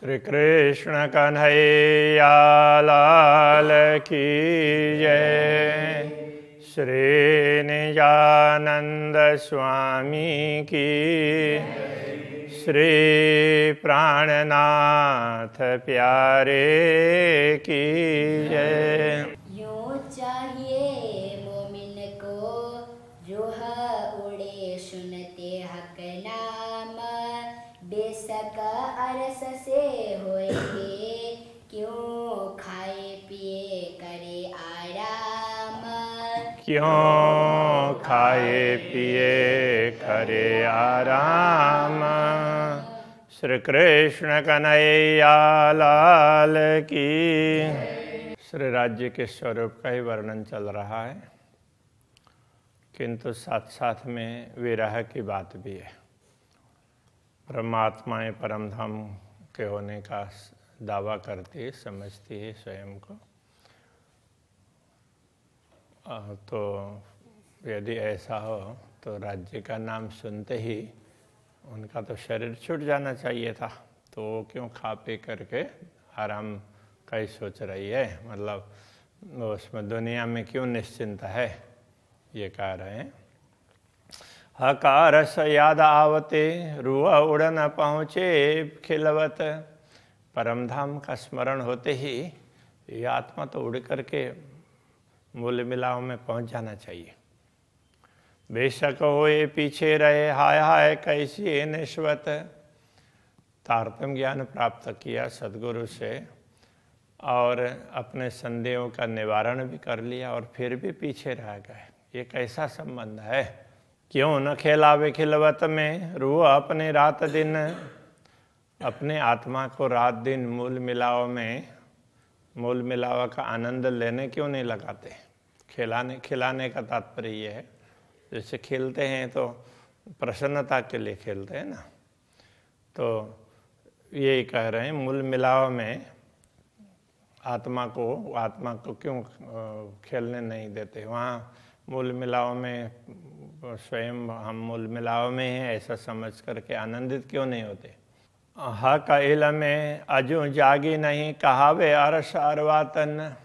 श्री कृष्ण कन्हैया लाल की जय। श्री निजानंद स्वामी की, श्री प्राणनाथ प्यारे की जय। यूं चाहिए मोमिन को रूह उड़े सुनते हक नाम, बेशक अरस से होएंगे क्यों खाए पिए करे आराम। क्यों खाए पिए करे आराम। श्री कृष्ण कन्हैया लाल की। श्री राज्य के स्वरूप का ही वर्णन चल रहा है, किंतु साथ साथ में विरह की बात भी है। परमात्माएं परम धाम के होने का दावा करती है, समझती है स्वयं को। तो यदि ऐसा हो तो राज्य का नाम सुनते ही उनका तो शरीर छूट जाना चाहिए था, तो वो क्यों खा पी करके आराम का ही सोच रही है, मतलब उसमें दुनिया में क्यों निश्चिंत है, ये कह रहे हैं। हकारस याद आवते रुआ उड़ न पहुँचे खिलवत। परम धाम का स्मरण होते ही ये आत्मा तो उड़ करके मूल मिलाव में पहुँच जाना चाहिए। बेशक होए पीछे रहे हाय हाय कैसी निश्वत। तारतम्य ज्ञान प्राप्त किया सद्गुरु से और अपने संदेहों का निवारण भी कर लिया और फिर भी पीछे रह गए, ये कैसा संबंध है। क्यों न खेलावे खिलवत में रूह अपने रात दिन। अपने आत्मा को रात दिन मूल मिलाव में, मूल मिलाव का आनंद लेने क्यों नहीं लगाते। खिलाने का तात्पर्य ये है, जैसे खेलते हैं तो प्रसन्नता के लिए खेलते हैं ना, तो यही कह रहे हैं मूल मिलाव में आत्मा को क्यों खेलने नहीं देते। वहाँ मूल मिलाव में स्वयं हम मूल मिलाव में हैं ऐसा समझ करके आनंदित क्यों नहीं होते। हा का इल में अजू जागी नहीं कहावे अरस अरवातन।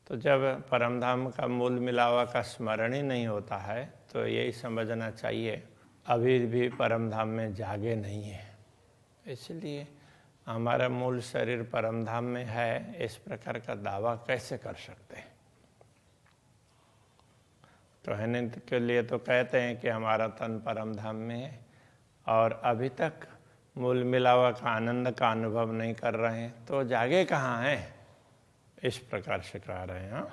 तो जब परमधाम का मूल मिलावा का स्मरण ही नहीं होता है तो यही समझना चाहिए अभी भी परमधाम में जागे नहीं है। इसलिए हमारा मूल शरीर परमधाम में है, इस प्रकार का दावा कैसे कर सकते हैं। तो कहने के लिए तो कहते हैं कि हमारा तन परमधाम में है और अभी तक मूल मिलावा का आनंद का अनुभव नहीं कर रहे हैं, तो जागे कहाँ हैं, इस प्रकार से कह रहे हैं।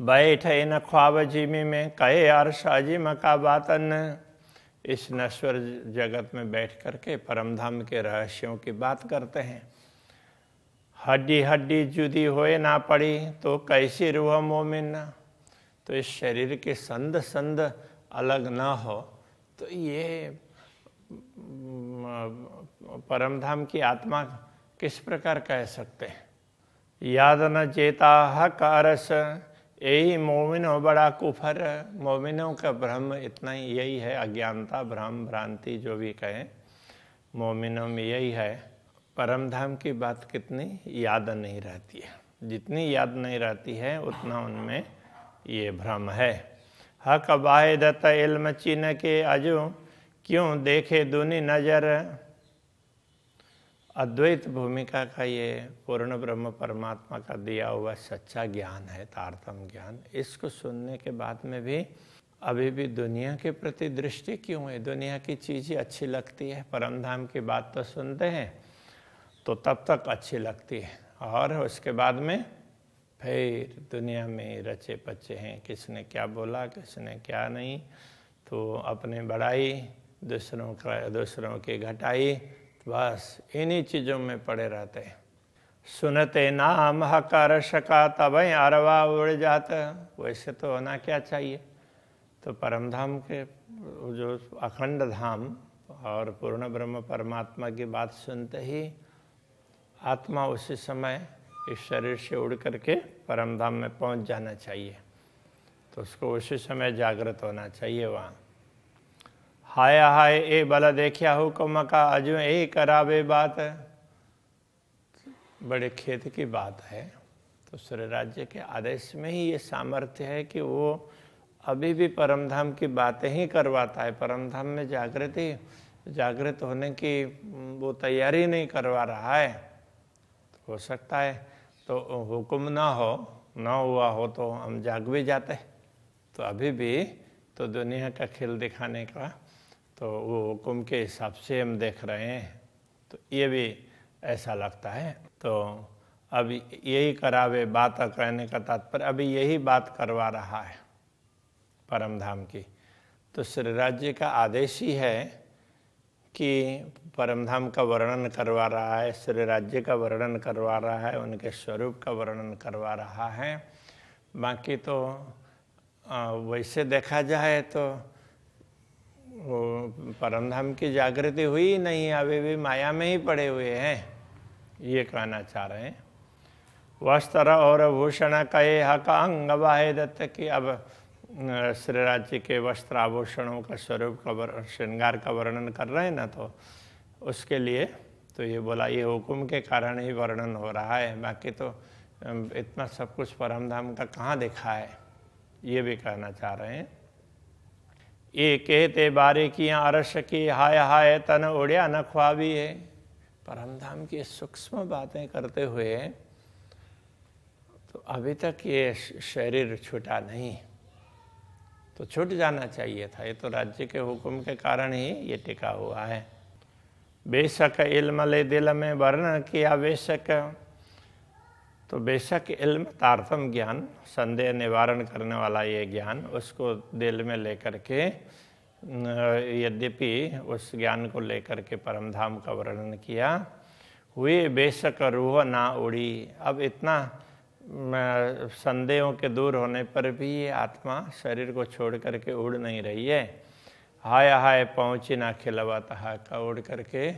बैठे न ख्वाब जिमी में कहे अर्श अजिम का बातन। इस नश्वर जगत में बैठ करके परमधाम के रहस्यों की बात करते हैं। हड्डी हड्डी जुदी होए ना पड़ी तो कैसी रूह मोमिन। तो इस शरीर के संद अलग ना हो तो ये परमधाम की आत्मा किस प्रकार कह सकते हैं। याद न चेता हक अरस यही मोमिनो बड़ा कुफर। मोमिनों का भ्रम इतना ही यही है, अज्ञानता भ्रम भ्रांति जो भी कहें मोमिनों में यही है। परमधाम की बात कितनी याद नहीं रहती है, जितनी याद नहीं रहती है उतना उनमें ये भ्रम है। हक बाहिदत इल्म चिन्ह के अजू क्यों देखे दुनी नजर। अद्वैत भूमिका का ये पूर्ण ब्रह्म परमात्मा का दिया हुआ सच्चा ज्ञान है, तारतम्य ज्ञान। इसको सुनने के बाद में भी अभी भी दुनिया के प्रति दृष्टि क्यों है। दुनिया की चीज़ें अच्छी लगती है, परमधाम की बात तो सुनते हैं तो तब तक अच्छी लगती है और उसके बाद में फिर दुनिया में रचे पचे हैं, किसने क्या बोला किसने क्या नहीं, तो अपने बड़ाई दूसरों की घटाई, बस इन्हीं चीज़ों में पड़े रहते हैं। सुनते नाम हकार शका तब अरवा उड़ जाता। वैसे तो होना क्या चाहिए, तो परमधाम के जो अखंड धाम और पूर्ण ब्रह्म परमात्मा की बात सुनते ही आत्मा उसी समय इस शरीर से उड़ करके परमधाम में पहुंच जाना चाहिए, तो उसको उसी समय जागृत होना चाहिए वहाँ। हाय हाय ए बल देखिया हुक्म का अजू ए करावे बात। बड़े खेद की बात है। तो सूर्य राज्य के आदेश में ही ये सामर्थ्य है कि वो अभी भी परमधाम की बातें ही करवाता है। परमधाम में जागृत होने की वो तैयारी नहीं करवा रहा है। हो सकता है तो हुक्म ना हुआ हो तो हम जाग भी जाते। तो अभी भी तो दुनिया का खेल दिखाने का तो वो हुक्म के हिसाब से हम देख रहे हैं। तो ये भी ऐसा लगता है। तो अभी यही करावे बात कहने का तात्पर्य अभी यही बात करवा रहा है परमधाम की। तो श्री राज्य का आदेश ही है कि परमधाम का वर्णन करवा रहा है, श्री राज्य का वर्णन करवा रहा है, उनके स्वरूप का वर्णन करवा रहा है। बाकी तो वैसे देखा जाए तो वो परमधाम की जागृति हुई नहीं, अभी भी माया में ही पड़े हुए हैं, ये कहना चाह रहे हैं। वस्त्र और भूषण कहे हक अंग बाहे दत्त की। अब श्री राज्य के वस्त्र आभूषणों का स्वरूप का श्रृंगार का वर्णन कर रहे हैं ना, तो उसके लिए तो ये बोला ये हुक्म के कारण ही वर्णन हो रहा है। बाकी तो इतना सब कुछ परमधाम का कहाँ देखा है, ये भी कहना चाह रहे हैं। ये कहते बारीकियाँ अरस की हाय हाय तन उड़िया न ख्वाबी है। परमधाम की सूक्ष्म बातें करते हुए तो अभी तक ये शरीर छूटा नहीं, तो छूट जाना चाहिए था। ये तो राज्य के हुक्म के कारण ही ये टिका हुआ है। बेशक इल्म ले दिल में वर्णन किया बेशक। तो बेशक इल्म तारतम ज्ञान, संदेह निवारण करने वाला ये ज्ञान, उसको दिल में लेकर के यद्यपि उस ज्ञान को लेकर के परमधाम का वर्णन किया। हुए बेशक रूह ना उड़ी। अब इतना संदेहों के दूर होने पर भी ये आत्मा शरीर को छोड़ करके उड़ नहीं रही है। हाय हाय पहुँची ना खिलवाता का उड़ करके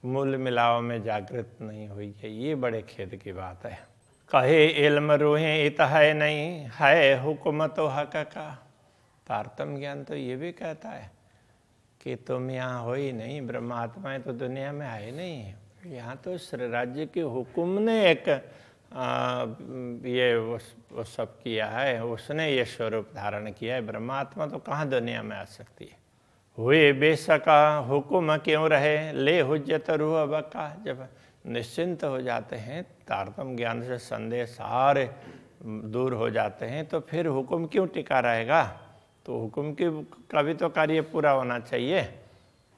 मूल मिलाव में जागृत नहीं हुई है। ये बड़े खेद की बात है। कहे इल्म रूहें इत है नहीं, है हुक्म तो हक का। तारतम ज्ञान तो ये भी कहता है कि तुम यहाँ हो ही नहीं, ब्रह्मात्माएं तो दुनिया में आए नहीं। यहाँ तो श्री राज्य के हुक्म ने एक ये वो सब किया है, उसने ये स्वरूप धारण किया है। ब्रह्मात्मा तो कहाँ दुनिया में आ सकती है। हुए बेशका हुक्म क्यों रहे, ले हुज्जत रूह बका। जब निश्चिंत हो जाते हैं, तारतम ज्ञान से संदेह सारे दूर हो जाते हैं, तो फिर हुक्म क्यों टिका रहेगा। तो हुक्म का भी तो कार्य पूरा होना चाहिए।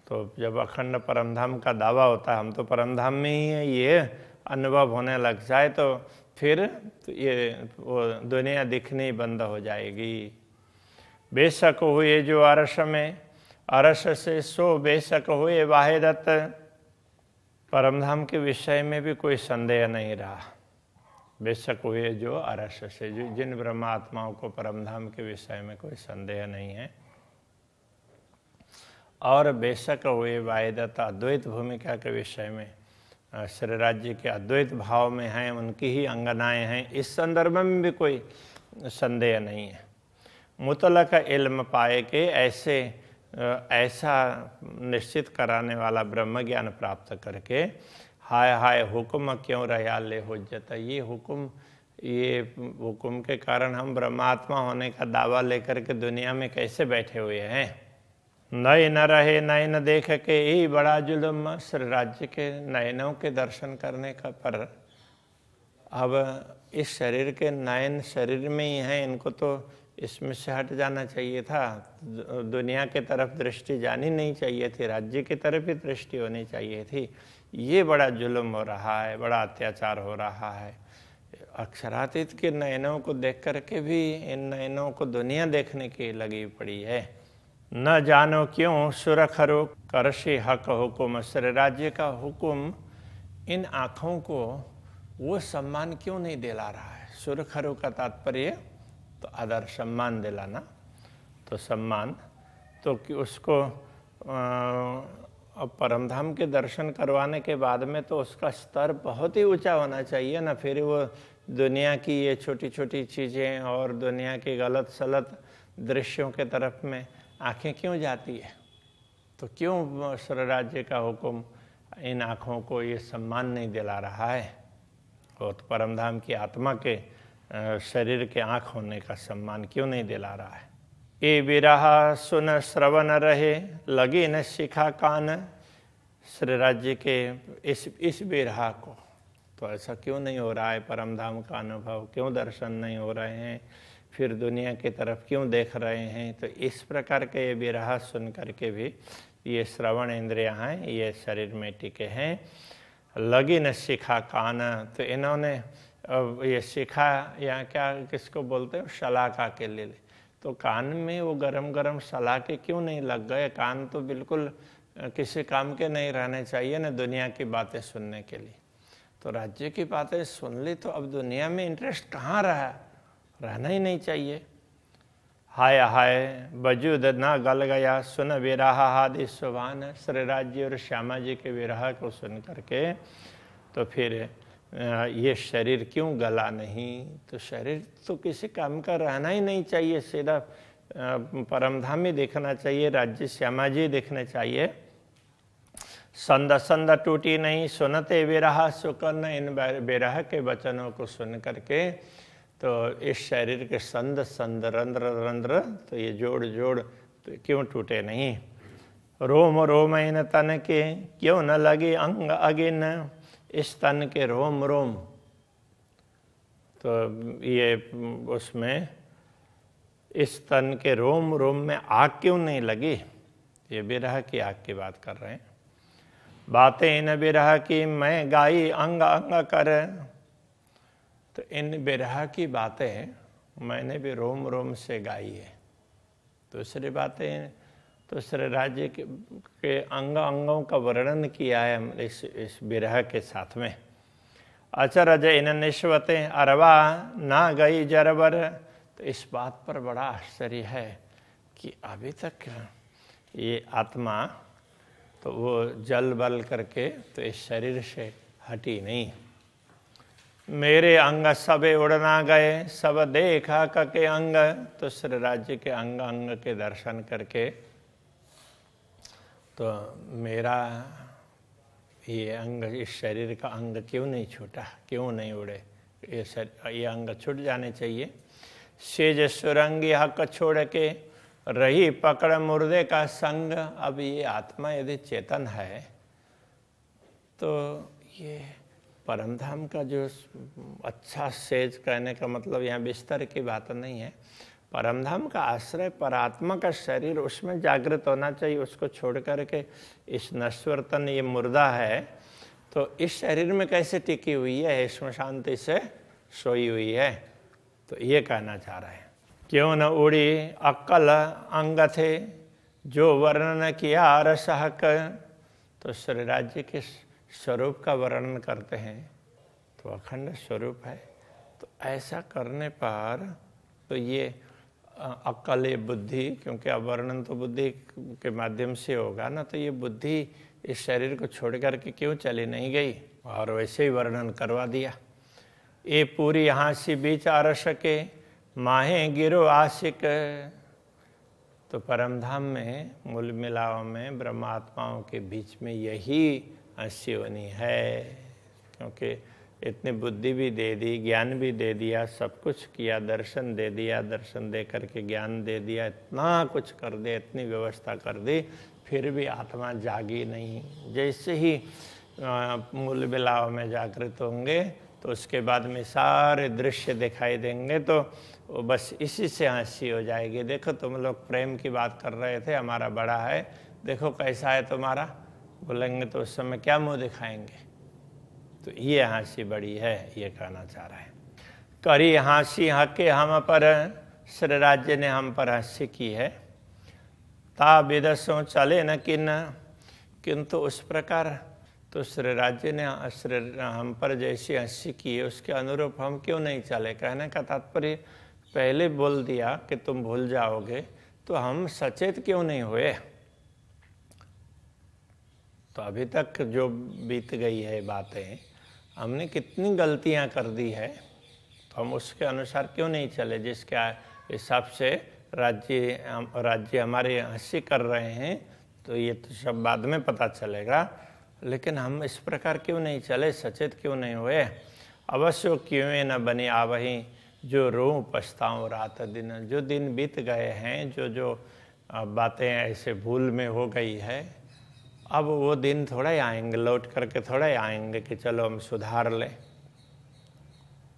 तो जब अखंड परमधाम का दावा होता है, हम तो परमधाम में ही है, ये अनुभव होने लग जाए तो फिर तो ये वो दुनिया दिखनी बंद हो जाएगी। बेशक हुए जो अरस में, अरस से सो बेशक हुए वाहिदत। परमधाम के विषय में भी कोई संदेह नहीं रहा। बेशक हुए जो अरस से, जो जिन ब्रह्मात्माओं को परमधाम के विषय में कोई संदेह नहीं है। और बेशक हुए वाहिदत अद्वैत भूमिका के विषय में, श्री राज्य के अद्वैत भाव में हैं, उनकी ही अंगनाएं हैं, इस संदर्भ में भी कोई संदेह नहीं है। मुतलक इल्म पाए के ऐसा निश्चित कराने वाला ब्रह्म ज्ञान प्राप्त करके हाय हाय हुक्म क्यों रहा ले हुज्जत। ये हुक्म के कारण हम ब्रह्मात्मा होने का दावा लेकर के दुनिया में कैसे बैठे हुए हैं। नए न रहे नयन देख के यही बड़ा जुल्म। श्री राज्य के नयनों के दर्शन करने का पर अब इस शरीर के नयन शरीर में ही हैं, इनको तो इसमें से हट जाना चाहिए था। दुनिया के तरफ दृष्टि जानी नहीं चाहिए थी, राज्य की तरफ ही दृष्टि होनी चाहिए थी। ये बड़ा जुल्म हो रहा है, बड़ा अत्याचार हो रहा है। अक्षरातीत के नयनों को देख करके भी इन नयनों को दुनिया देखने की लगी पड़ी है। न जानो क्यों सुरखरो करशी हक हुकुम। श्री राज्य का हुक्म इन आँखों को वो सम्मान क्यों नहीं दिला रहा है। सुरखरो का तात्पर्य तो आदर सम्मान दिलाना। तो सम्मान तो कि उसको परमधाम के दर्शन करवाने के बाद में तो उसका स्तर बहुत ही ऊंचा होना चाहिए ना। फिर वो दुनिया की ये छोटी छोटी चीज़ें और दुनिया की गलत सलत दृश्यों के तरफ में आंखें क्यों जाती है? तो क्यों स्वराज्य का हुक्म इन आँखों को ये सम्मान नहीं दिला रहा है? और तो परमधाम की आत्मा के शरीर के आँख होने का सम्मान क्यों नहीं दिला रहा है? ये विरहा सुन श्रवण रहे, लगी न शिखा कान। श्री राज्य के इस विरहा को तो ऐसा क्यों नहीं हो रहा है? परमधाम का अनुभव क्यों दर्शन नहीं हो रहे हैं? फिर दुनिया की तरफ क्यों देख रहे हैं? तो इस प्रकार के ये विरहा सुन करके भी ये श्रवण इंद्रियां हैं, ये शरीर में टिके हैं। लगी न शिखा कान, तो इन्होंने ये शिखा या क्या किसको बोलते हैं, शलाका के लिए, तो कान में वो गरम गरम शलाके क्यों नहीं लग गए? कान तो बिल्कुल किसी काम के नहीं रहने चाहिए ना दुनिया की बातें सुनने के लिए। तो राज्य की बातें सुन ली तो अब दुनिया में इंटरेस्ट कहाँ रहा? रहना ही नहीं चाहिए। हाय हाय वजूद ना गल गया, सुन विरहा हादि सुभान। श्री राज्य और श्यामा जी के विरह को सुन करके तो फिर ये शरीर क्यों गला नहीं? तो शरीर तो किसी काम का रहना ही नहीं चाहिए, सीधा परमधाम ही देखना चाहिए, राज्य श्यामा जी देखने चाहिए। संद संद टूटी नहीं, सुनते विरह सुकर्ण। इन विरह के वचनों को सुन करके तो इस शरीर के संद संद रंध्र रंध्र, तो ये जोड़ जोड़ तो क्यों टूटे नहीं? रोम रोम इन तन के, क्यों न लगे अंग अगिन। इस तन के रोम रोम, तो ये उसमें इस तन के रोम रोम में आग क्यों नहीं लगी? ये विरह की आग की बात कर रहे हैं। बातें इन विरह की मैं गाई अंग अंग कर। तो इन विरह की बातें मैंने भी रोम रोम से गाई है। दूसरी बातें तो श्री राज्य के अंग अंगों का वर्णन किया है इस विरह के साथ में। अचरज इन निश्वतें अरवा ना गई जरबर। तो इस बात पर बड़ा आश्चर्य है कि अभी तक ये आत्मा तो वो जल बल करके तो इस शरीर से हटी नहीं। मेरे अंग सबे उड़ना गए, सब देखा के अंग। तो श्री राज्य के अंग अंग के दर्शन करके तो मेरा ये अंग, इस शरीर का अंग क्यों नहीं छूटा, क्यों नहीं उड़े? ये अंग छूट जाने चाहिए। सेज सुरंगी हक छोड़ के रही पकड़ मुर्दे का संग। अब ये आत्मा यदि चेतन है तो ये परमधाम का जो अच्छा सेज, कहने का मतलब यहाँ बिस्तर की बात नहीं है, परमधाम का आश्रय परात्मा का शरीर, उसमें जागृत होना चाहिए। उसको छोड़ करके इस नश्वर तन ये मुर्दा है तो इस शरीर में कैसे टिकी हुई है? इसमें शांति से सोई हुई है। तो ये कहना चाह रहे हैं। क्यों न उड़ी अक्कल अंग थे, जो वर्णन किया रसहक। तो श्री राज्य के स्वरूप का वर्णन करते हैं तो अखंड स्वरूप है। तो ऐसा करने पर तो ये अक्ल, ये बुद्धि, क्योंकि अब वर्णन तो बुद्धि के माध्यम से होगा ना, तो ये बुद्धि इस शरीर को छोड़ करके क्यों चली नहीं गई? और वैसे ही वर्णन करवा दिया। ये पूरी यहाँ से बीच आ सके, माहे गिरो आशिक। तो परमधाम में मूल मिलाव में ब्रह्मात्माओं के बीच में यही हंसी है, क्योंकि इतनी बुद्धि भी दे दी, ज्ञान भी दे दिया, सब कुछ किया, दर्शन दे दिया, दर्शन दे करके ज्ञान दे दिया, इतना कुछ कर दे, इतनी व्यवस्था कर दी, फिर भी आत्मा जागी नहीं। जैसे ही मूल मिलाव में जागृत होंगे तो उसके बाद में सारे दृश्य दिखाई देंगे तो वो बस इसी से हंसी हो जाएगी। देखो तुम लोग प्रेम की बात कर रहे थे, हमारा बड़ा है, देखो कैसा है तुम्हारा, बोलेंगे तो उस समय क्या मुंह दिखाएंगे? तो ये हंसी बड़ी है, ये कहना चाह रहा है। करी हंसी हके हम पर, श्री राज्य ने हम पर हंसी की है। ता विदसों चले न किन, किंतु उस प्रकार तो श्री राज्य ने हम पर जैसी हंसी की है उसके अनुरूप हम क्यों नहीं चले? कहने का तात्पर्य पहले बोल दिया कि तुम भूल जाओगे, तो हम सचेत क्यों नहीं हुए? तो अभी तक जो बीत गई है बातें, हमने कितनी गलतियां कर दी है, तो हम उसके अनुसार क्यों नहीं चले जिसके हिसाब से राज्य हमारे हंसी कर रहे हैं, तो ये तो सब बाद में पता चलेगा, लेकिन हम इस प्रकार क्यों नहीं चले, सचेत क्यों नहीं हुए। अवश्य क्यों न बने आवहीं, जो रोऊं पछताऊं रात दिन। जो दिन बीत गए हैं, जो बातें ऐसे भूल में हो गई है, अब वो दिन थोड़ा ही आएंगे, लौट करके थोड़ा ही आएंगे कि चलो हम सुधार लें।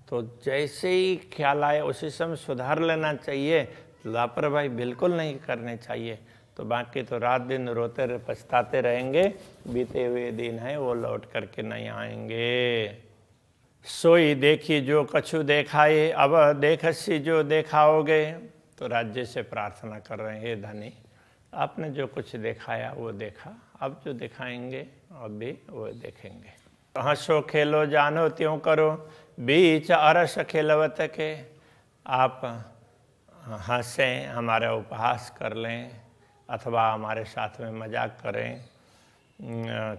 तो जैसे ही ख्याल आए उसी समय सुधार लेना चाहिए, लापरवाही बिल्कुल नहीं करनी चाहिए। तो बाकी तो रात दिन रोते पछताते रहेंगे, बीते हुए दिन है वो लौट करके नहीं आएंगे। सोई देखी जो कछु देखाए, अब देखसी जो देखाओगे। तो राज्य से प्रार्थना कर रहे हैं, हे धनी आपने जो कुछ दिखाया वो देखा, अब जो दिखाएंगे अब भी वो देखेंगे। तो हंसो खेलो जानो त्यों करो, बीच अरस खेलवत के। आप हंसें, हमारा उपहास कर लें, अथवा हमारे साथ में मजाक करें,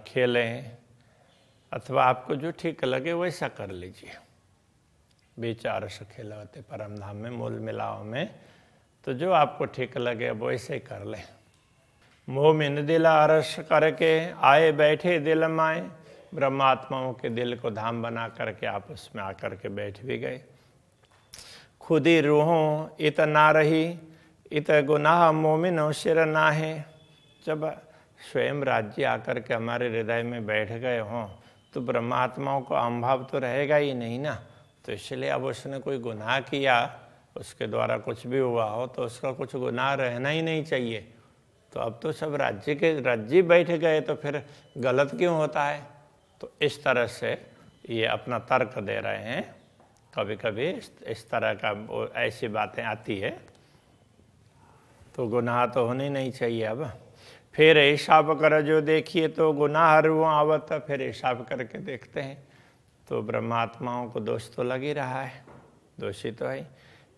खेलें, अथवा आपको जो ठीक लगे वैसा कर लीजिए। बीच अरस खेलवते, परम धाम में मूल मिलाव में, तो जो आपको ठीक लगे अब वैसे ही कर लें। मोह में दिल अरस करके आए बैठे दिल माए। ब्रह्मात्माओं के दिल को धाम बना करके आप उसमें आकर के बैठ भी गए। खुद ही रूहों इत ना रही, इत गुनाह मोमिनो सिर ना है। जब स्वयं राज्य आकर के हमारे हृदय में बैठ गए हों, तो ब्रह्मात्माओं को अहंभाव तो रहेगा ही नहीं ना। तो इसलिए अब उसने कोई गुनाह किया, उसके द्वारा कुछ भी हुआ हो, तो उसका कुछ गुनाह रहना ही नहीं चाहिए। तो अब तो सब राज्य बैठ गए, तो फिर गलत क्यों होता है। तो इस तरह से ये अपना तर्क दे रहे हैं। कभी कभी इस तरह का ऐसी बातें आती है, तो गुनाह तो होने नहीं चाहिए। अब फिर हिसाब कर जो देखिए तो गुनाह रू आवत। फिर हिसाब करके देखते हैं तो ब्रह्मात्माओं को दोष तो लग ही रहा है, दोषी तो है।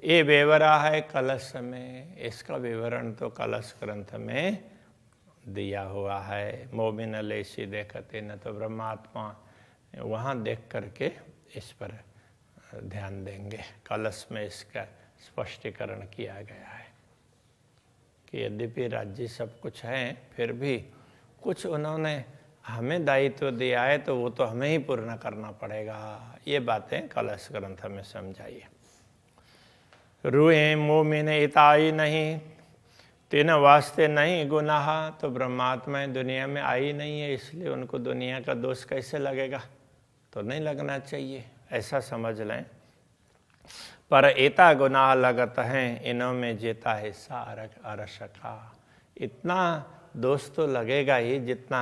ये बेवरा है कलश में, इसका विवरण तो कलश ग्रंथ में दिया हुआ है। मोमिन लेसी देखते न, तो ब्रह्मात्मा वहाँ देख करके इस पर ध्यान देंगे। कलश में इसका स्पष्टीकरण किया गया है कि यद्यपि राज्य सब कुछ है, फिर भी कुछ उन्होंने हमें दायित्व दिया है, तो वो तो हमें ही पूर्ण करना पड़ेगा। ये बातें कलश ग्रंथ में समझाइए। रूए मोमिन इताई नहीं, तीन वास्ते नहीं गुनाह। तो ब्रह्मात्मा दुनिया में आई नहीं है, इसलिए उनको दुनिया का दोष कैसे लगेगा, तो नहीं लगना चाहिए, ऐसा समझ लें। पर एता गुनाह लगत हैं, इनों में जेता हिस्सा अरस का। इतना दोष तो लगेगा ही जितना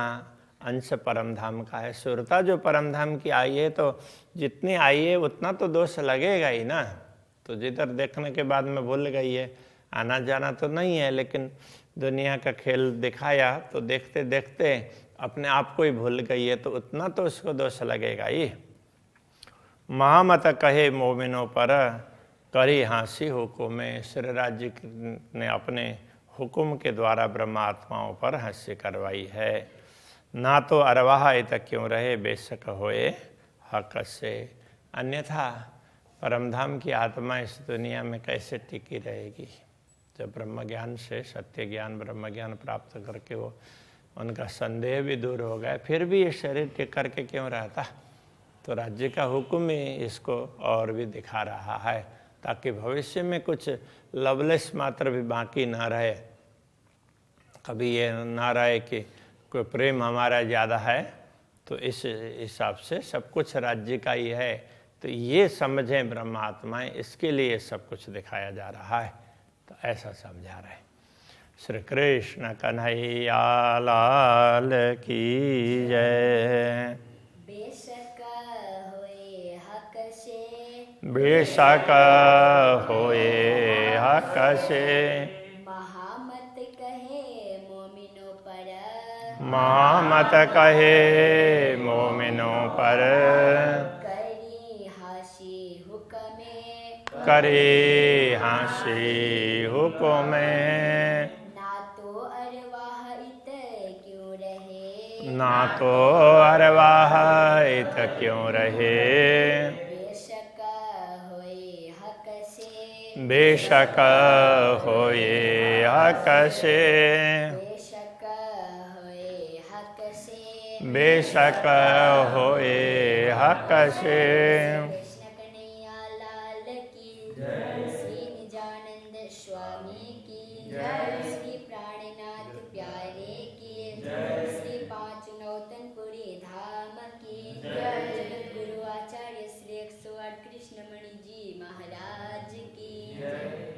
अंश परमधाम का है। सुरता जो परमधाम की आई है, तो जितनी आई है उतना तो दोष लगेगा ही ना। तो जिधर देखने के बाद में भूल गई है, आना जाना तो नहीं है, लेकिन दुनिया का खेल दिखाया तो देखते देखते अपने आप को ही भूल गई है, तो उतना तो उसको दोष लगेगा ही। महामत कहे मोमिनों पर करी हाँसी हुकुम में। श्री राज्य ने अपने हुकुम के द्वारा ब्रह्मात्माओं पर हंसी करवाई है। ना तो अरवाह इत क्यों रहे बेशक होए हक से। अन्यथा परमधाम की आत्मा इस दुनिया में कैसे टिकी रहेगी, जब ब्रह्म ज्ञान से सत्य ज्ञान ब्रह्म ज्ञान प्राप्त करके वो उनका संदेह भी दूर हो गया, फिर भी ये शरीर टिक करके क्यों रहता। तो राज्य का हुक्म ही इसको और भी दिखा रहा है, ताकि भविष्य में कुछ लवलेस मात्र भी बाकी ना रहे। कभी ये ना रहे कि कोई प्रेम हमारा ज़्यादा है, तो इस हिसाब से सब कुछ राज्य का ही है। तो ये समझें ब्रह्मात्माएं, इसके लिए सब कुछ दिखाया जा रहा है। तो ऐसा समझा रहे। श्री कृष्ण कन्हैया लाल की जय। बेशक होए हक से, बेशक होए हक से। महामत कहे मोमिनों पर, महामत कहे मोमिनों पर। करी हासी हुक्मे, करे हाँसी हुक्म। ना तो अरवाह इत क्यों रहे, ना तो अरवाह इत क्यों रहे। बेशक होए हक से, बेशक होए हक से, बेशक होए हक से, बेशक होए हक से। कृष्ण कन्हैया लाल की जय, श्री निजानंद स्वामी की जय, श्री प्राणनाथ प्यारे की जय, श्री पांच नौतनपुरी धाम की जय, जगत गुरु आचार्य श्री 108 कृष्णमणि जी महाराज की जय।